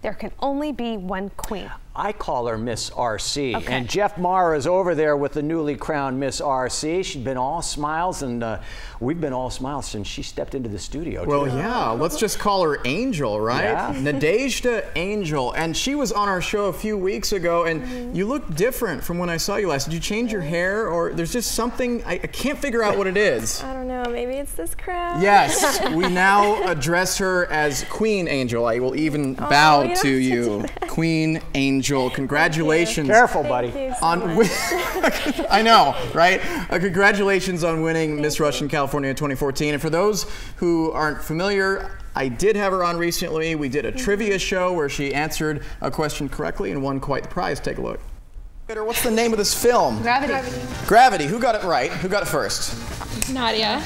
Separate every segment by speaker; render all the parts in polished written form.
Speaker 1: there can only be one queen.
Speaker 2: I call her Miss RC.
Speaker 1: Okay.
Speaker 2: And Jeff Maher is over there with the newly crowned Miss RC. She's been all smiles, and we've been all smiles since she stepped into the studio.
Speaker 3: Well, yeah, let's just call her Angel, right?
Speaker 2: Yeah.
Speaker 3: Nadejda Angel. And she was on our show a few weeks ago, and you look different from when I saw you last. Did you change your hair, or there's just something, I can't figure out what it is.
Speaker 4: I don't know, maybe it's this crown.
Speaker 3: Yes, we now address her as Queen Angel. I will even bow
Speaker 4: you don't
Speaker 3: to
Speaker 4: have to
Speaker 3: you.
Speaker 4: do that.
Speaker 3: Queen Angel, congratulations.
Speaker 2: Careful, buddy.
Speaker 4: Thank you so
Speaker 3: On
Speaker 4: much.
Speaker 3: I know, right? Congratulations on winning Miss Russian California 2014. And for those who aren't familiar, I did have her on recently. We did a trivia show where she answered a question correctly and won quite the prize. Take a look. What's the name of this film?
Speaker 5: Gravity.
Speaker 3: Gravity. Who got it right? Who got it first?
Speaker 5: Nadia.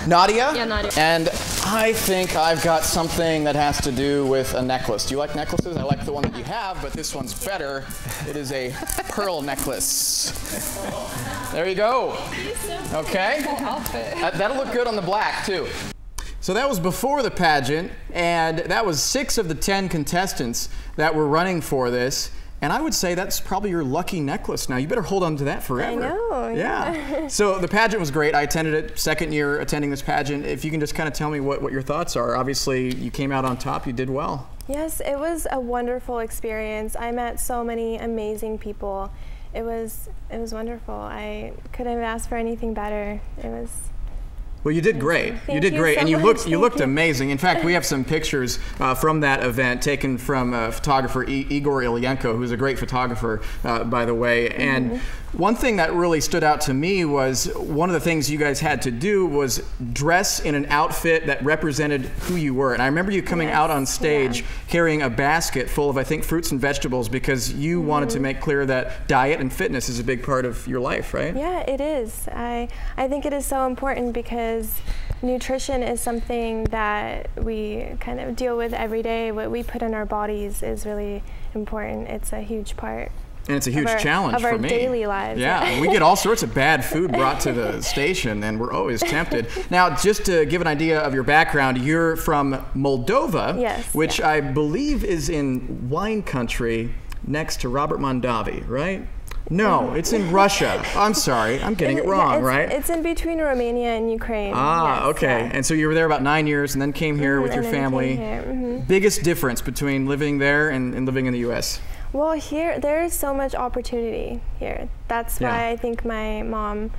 Speaker 3: Nadia?
Speaker 5: Yeah, Nadia.
Speaker 3: And I think I've got something that has to do with a necklace. Do you like necklaces? I like the one that you have, but this one's better. It is a pearl necklace. There you go. Okay.
Speaker 5: Outfit.
Speaker 3: That'll look good on the black, too. So that was before the pageant, and that was 6 of the 10 contestants that were running for this. And I would say that's probably your lucky necklace now. You better hold on to that forever.
Speaker 4: I know.
Speaker 3: Yeah. So the pageant was great. I attended it, second year attending this pageant. If you can just kind of tell me what your thoughts are. Obviously, you came out on top. You did well.
Speaker 4: Yes, it was a wonderful experience. I met so many amazing people. It was wonderful. I couldn't have asked for anything better. It was.
Speaker 3: Well, you did great.
Speaker 4: Thank
Speaker 3: You did
Speaker 4: you
Speaker 3: great,
Speaker 4: so
Speaker 3: and you
Speaker 4: much.
Speaker 3: looked
Speaker 4: Thank you.
Speaker 3: amazing. In fact, we have some pictures from that event taken from photographer Igor Ilyenko, who's a great photographer, by the way. And one thing that really stood out to me was one of the things you guys had to do was dress in an outfit that represented who you were. And I remember you coming out on stage carrying a basket full of, I think, fruits and vegetables, because you wanted to make clear that diet and fitness is a big part of your life, right?
Speaker 4: Yeah, it is. I think it is so important because nutrition is something that we kind of deal with every day. What we put in our bodies is really important. It's a huge part.
Speaker 3: And it's a huge challenge for me.
Speaker 4: Of our daily lives.
Speaker 3: Yeah, we get all sorts of bad food brought to the station, and we're always tempted. Now, just to give an idea of your background, you're from Moldova,
Speaker 4: Yes,
Speaker 3: which I believe is in wine country next to Robert Mondavi, right? No, it's in Russia. I'm sorry, I'm getting it wrong, right?
Speaker 4: It's in between Romania and Ukraine.
Speaker 3: Ah,
Speaker 4: yes,
Speaker 3: okay.
Speaker 4: yeah.
Speaker 3: And so you were there about 9 years and then came here with your
Speaker 4: and then
Speaker 3: family.
Speaker 4: came here,
Speaker 3: Biggest difference between living there and living in the U.S.?
Speaker 4: Well, here, there is so much opportunity here. That's why I think my mom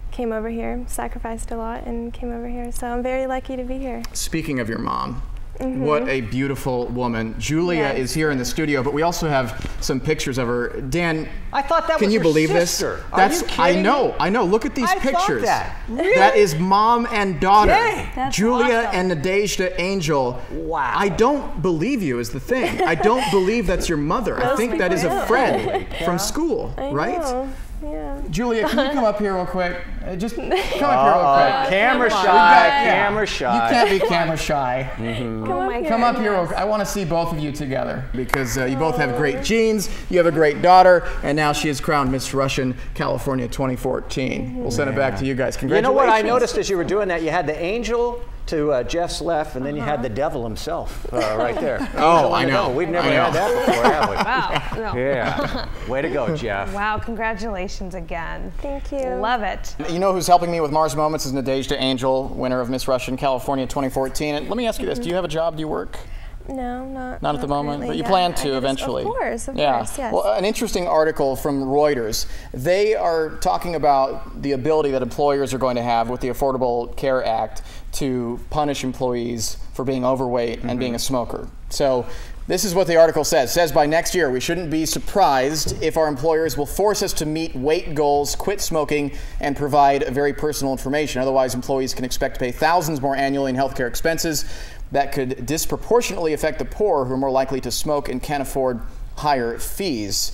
Speaker 4: came over here, sacrificed a lot, and came over here. So I'm very lucky to be here.
Speaker 3: Speaking of your mom, what a beautiful woman. Julia
Speaker 4: Yes.
Speaker 3: is here in the studio, but we also have some pictures of her. Dan,
Speaker 2: I thought that
Speaker 3: can
Speaker 2: was
Speaker 3: you
Speaker 2: her
Speaker 3: believe
Speaker 2: sister.
Speaker 3: this?
Speaker 2: Are you kidding me?
Speaker 3: I know. Look at these
Speaker 2: I thought
Speaker 3: pictures.
Speaker 2: that. Really?
Speaker 3: That is mom and daughter.
Speaker 2: Yay.
Speaker 1: That's
Speaker 3: Julia
Speaker 1: awesome.
Speaker 3: and Nadejda Angel.
Speaker 2: Wow.
Speaker 3: I don't believe you is the thing. I don't believe that's your mother. I think that is a friend from school,
Speaker 4: I
Speaker 3: right?
Speaker 4: know. Yeah.
Speaker 3: Julia, can you come up here real quick? Just come up here real quick.
Speaker 2: Camera shy,
Speaker 3: Yeah.
Speaker 2: camera shy.
Speaker 3: You can't be camera shy.
Speaker 4: Come
Speaker 3: Come up here. I want to see both of you together because you both have great genes. You have a great daughter, and now she is crowned Miss Russian California 2014. We'll send it back to you guys.
Speaker 2: You
Speaker 3: Congratulations.
Speaker 2: know what I noticed as you were doing that? You had the angel to Jeff's left, and then you had the devil himself right there.
Speaker 3: Oh, I know.
Speaker 2: We've never
Speaker 3: I know.
Speaker 2: had that before, have we?
Speaker 1: Wow. No.
Speaker 2: Yeah. Way to go, Jeff.
Speaker 1: Wow, congratulations again.
Speaker 4: Thank you.
Speaker 1: Love it.
Speaker 3: You know who's helping me with Mars Moments is Nadejda Angel, winner of Miss Russian California 2014. And let me ask you this: do you have a job? Do you work?
Speaker 4: No,
Speaker 3: Not at the moment,
Speaker 4: currently,
Speaker 3: but you
Speaker 4: yeah.
Speaker 3: plan
Speaker 4: I
Speaker 3: to
Speaker 4: guess,
Speaker 3: eventually.
Speaker 4: Of course, yes.
Speaker 3: Well, an interesting article from Reuters. They are talking about the ability that employers are going to have with the Affordable Care Act to punish employees for being overweight and being a smoker. So this is what the article says. It says by next year, we shouldn't be surprised if our employers will force us to meet weight goals, quit smoking, and provide very personal information. Otherwise, employees can expect to pay thousands more annually in healthcare expenses that could disproportionately affect the poor who are more likely to smoke and can't afford higher fees.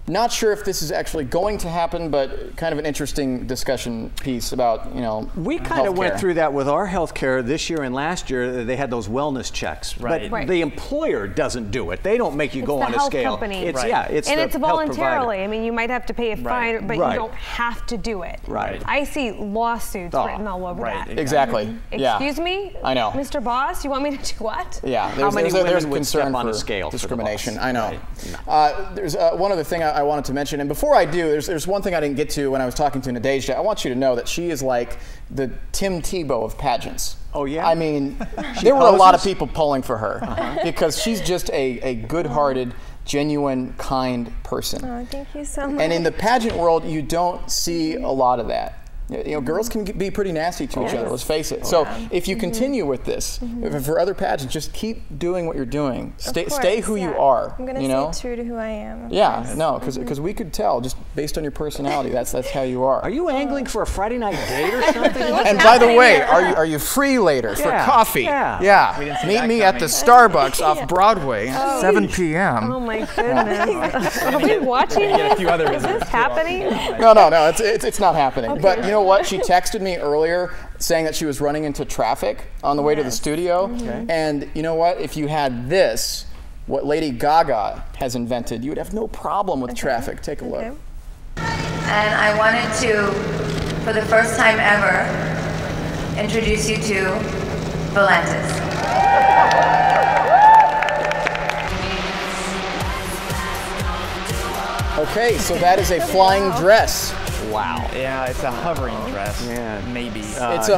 Speaker 3: Not sure if this is actually going to happen, but kind of an interesting discussion piece about,
Speaker 2: we kind of went
Speaker 3: healthcare.
Speaker 2: through that with our healthcare this year and last year. They had those wellness checks,
Speaker 5: Right.
Speaker 2: but the employer doesn't do it. They don't make you go
Speaker 1: the
Speaker 2: on a
Speaker 1: health
Speaker 2: scale.
Speaker 1: company.
Speaker 2: It's
Speaker 5: Right.
Speaker 2: it's
Speaker 1: And
Speaker 2: the
Speaker 1: it's
Speaker 2: health
Speaker 1: voluntarily.
Speaker 2: provider.
Speaker 1: I mean, you might have to pay a
Speaker 5: Right.
Speaker 1: fine, but
Speaker 2: Right.
Speaker 1: you don't have to do it.
Speaker 2: Right.
Speaker 1: I see lawsuits
Speaker 2: Oh,
Speaker 1: written all over
Speaker 5: right.
Speaker 1: that.
Speaker 3: Exactly. Yeah.
Speaker 1: Excuse me?
Speaker 3: I know.
Speaker 1: Mr. Boss, you want me to do what?
Speaker 3: Yeah,
Speaker 2: How many
Speaker 3: there's
Speaker 2: women would
Speaker 3: concern
Speaker 2: step on
Speaker 3: for
Speaker 2: a scale for the
Speaker 3: discrimination.
Speaker 2: boss?
Speaker 3: I know.
Speaker 2: Right.
Speaker 3: There's one other thing I wanted to mention, and before I do, there's one thing I didn't get to when I was talking to Nadejda. I want you to know that she is like the Tim Tebow of pageants.
Speaker 2: Oh, yeah?
Speaker 3: I mean, there were a lot of
Speaker 2: poses?
Speaker 3: people pulling for her because she's just a good-hearted, genuine, kind person.
Speaker 4: Oh, thank you so much.
Speaker 3: And in the pageant world, you don't see a lot of that. Girls can be pretty nasty to each other, let's face it. So if you continue with this, for other pageants, just keep doing what you're doing. Stay who you are.
Speaker 4: I'm going to stay true to who I am.
Speaker 3: Yeah, no, because we could tell just based on your personality, that's how you are.
Speaker 2: Are you angling for a Friday night date or something?
Speaker 3: And by the way, are you free later for
Speaker 2: Yeah,
Speaker 3: coffee?
Speaker 2: yeah.
Speaker 5: We didn't see
Speaker 3: Meet
Speaker 5: that
Speaker 3: me at the
Speaker 5: coming.
Speaker 3: Starbucks off Broadway at 7 p.m.
Speaker 1: Oh my goodness. Are we watching
Speaker 5: Get a
Speaker 1: this?
Speaker 5: few other
Speaker 1: Is
Speaker 5: visitors
Speaker 1: this
Speaker 5: too.
Speaker 1: happening?
Speaker 3: No, it's not happening. But you know what? She texted me earlier saying that she was running into traffic on the way to the studio. And you know what? If you had this, what Lady Gaga has invented, you would have no problem with traffic. Take a look.
Speaker 4: Okay.
Speaker 6: And I wanted to, for the first time ever, introduce you to Volantis.
Speaker 3: Okay, so that is a flying dress.
Speaker 2: Wow.
Speaker 5: Yeah, it's a hovering dress.
Speaker 2: Man.
Speaker 5: Maybe.
Speaker 3: It's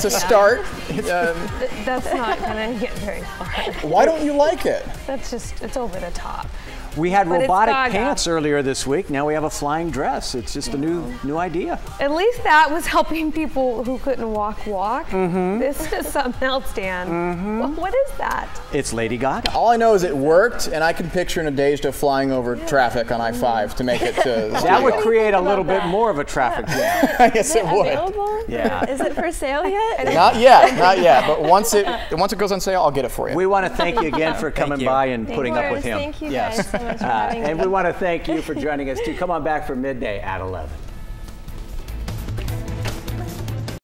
Speaker 3: a start.
Speaker 1: That's not going to get very far.
Speaker 3: Why don't you like it?
Speaker 1: That's just, it's over the top.
Speaker 2: We had
Speaker 1: But it's
Speaker 2: robotic
Speaker 1: Gaga.
Speaker 2: pants earlier this week. Now we have a flying dress. It's just a new idea.
Speaker 1: At least that was helping people who couldn't walk. This is something else, Dan. What is that?
Speaker 2: It's Lady Gaga.
Speaker 3: All I know is it worked, and I can picture Nadejda flying over traffic on I-5 to make it to the
Speaker 2: That
Speaker 3: studio.
Speaker 2: would create a little bit more of a traffic jam.
Speaker 3: Yes, it would.
Speaker 4: Available?
Speaker 2: Yeah.
Speaker 4: Is it for sale yet?
Speaker 3: Not yet. But once it goes on sale, I'll get it for you.
Speaker 2: We want to thank you again for coming
Speaker 5: you.
Speaker 2: by and putting up with him.
Speaker 4: Thank you
Speaker 2: Yes.
Speaker 4: guys so much for having me.
Speaker 2: And we want to thank you for joining us too. Come on back for midday at 11.